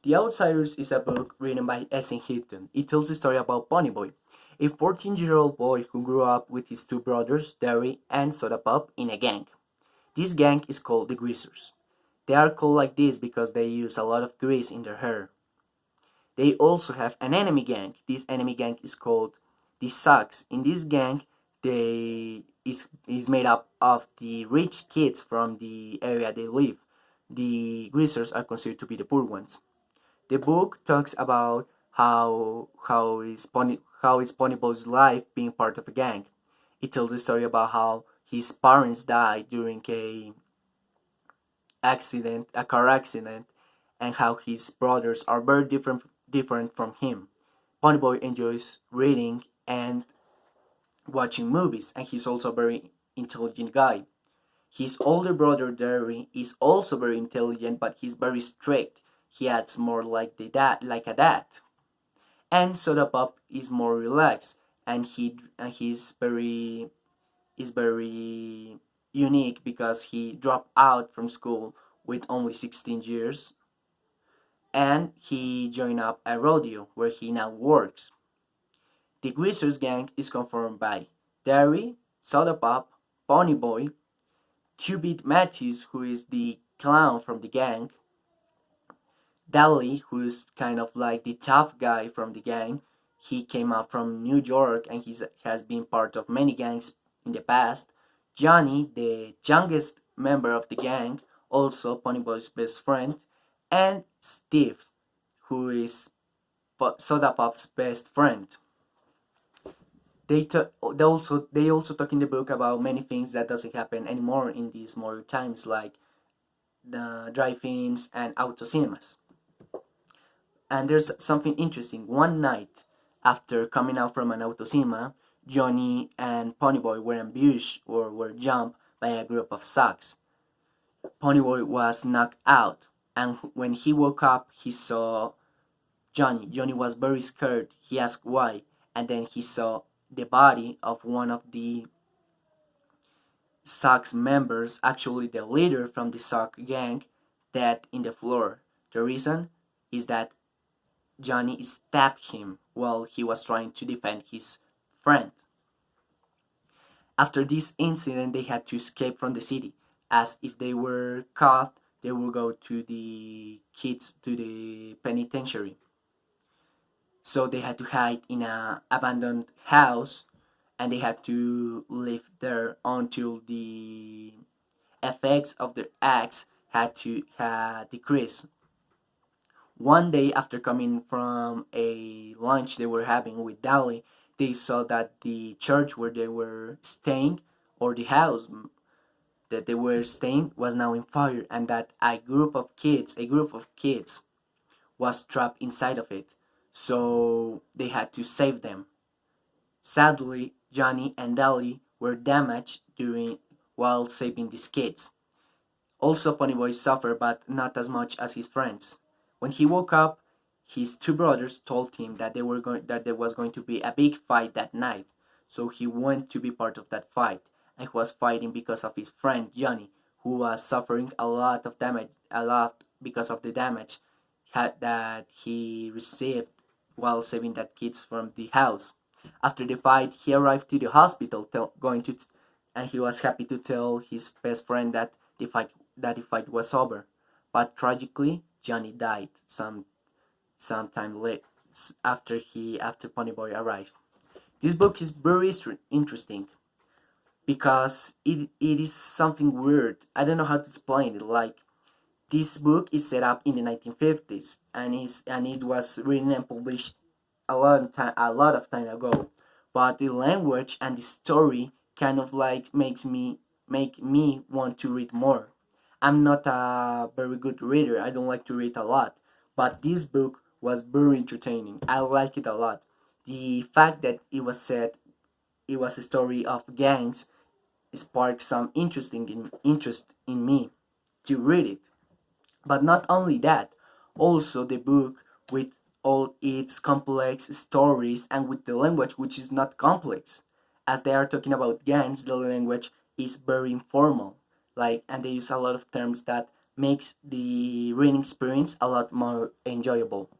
The Outsiders is a book written by S. N. Hinton. It tells the story about Ponyboy, a 14-year-old boy who grew up with his two brothers, Derry and Soda Pop, in a gang. This gang is called the Greasers. They are called like this because they use a lot of grease in their hair. They also have an enemy gang. This enemy gang is called the Sox. In this gang, they is made up of the rich kids from the area they live. The Greasers are considered to be the poor ones. The book talks about how is Ponyboy's life being part of a gang. It tells the story about how his parents died during a car accident, and how his brothers are very different from him. Ponyboy enjoys reading and watching movies, and he's also a very intelligent guy. His older brother Derry is also very intelligent, but he's very strict. He acts more like a dad. And Soda Pop is more relaxed, and he's very unique because he dropped out from school with only 16 years, and he joined up a rodeo where he now works. The Greasers gang is confirmed by Derry, Soda Pop, Ponyboy, Two-Bit Matthews, who is the clown from the gang, Dally, who's kind of like the tough guy from the gang. He came up from New York and has been part of many gangs in the past. Johnny, the youngest member of the gang, also Ponyboy's best friend, and Steve, who is Soda Pop's best friend. They also talk in the book about many things that doesn't happen anymore in these modern times, like the drive-ins and auto cinemas. And there's something interesting. One night, after coming out from an auto cinema, Johnny and Ponyboy were ambushed or were jumped by a group of thugs. Ponyboy was knocked out, and when he woke up, he saw Johnny. Johnny was very scared. He asked why, and then he saw the body of one of the Sox members, actually the leader from the Sox gang, dead in the floor. The reason is that Johnny stabbed him while he was trying to defend his friend. After this incident, they had to escape from the city, as if they were caught, they would go to the penitentiary. So they had to hide in an abandoned house, and they had to live there until the effects of their acts had decreased. One day, after coming from a lunch they were having with Dali, they saw that the church where they were staying, or the house that they were staying, was now in fire, and that a group of kids, was trapped inside of it. So they had to save them. Sadly, Johnny and Dali were damaged during while saving these kids. Also, Ponyboy suffered, but not as much as his friends. When he woke up, his two brothers told him that there was going to be a big fight that night. So he went to be part of that fight, and he was fighting because of his friend Johnny, who was suffering a lot because of the damage that he received while saving that kids from the house. After the fight, he arrived to the hospital, and he was happy to tell his best friend that the fight was over. But tragically, Johnny died sometime late after Ponyboy arrived. This book is very interesting because it is something weird. I don't know how to explain it. Like, this book is set up in the 1950s, and it was written and published a lot of time ago. But the language and the story kind of like make me want to read more. I'm not a very good reader. I don't like to read a lot, but this book was very entertaining. I like it a lot. The fact that it was a story of gangs sparked some interest in me to read it. But not only that, also the book, with all its complex stories and with the language which is not complex. As they are talking about gangs, the language is very informal. Like, and they use a lot of terms that makes the reading experience a lot more enjoyable.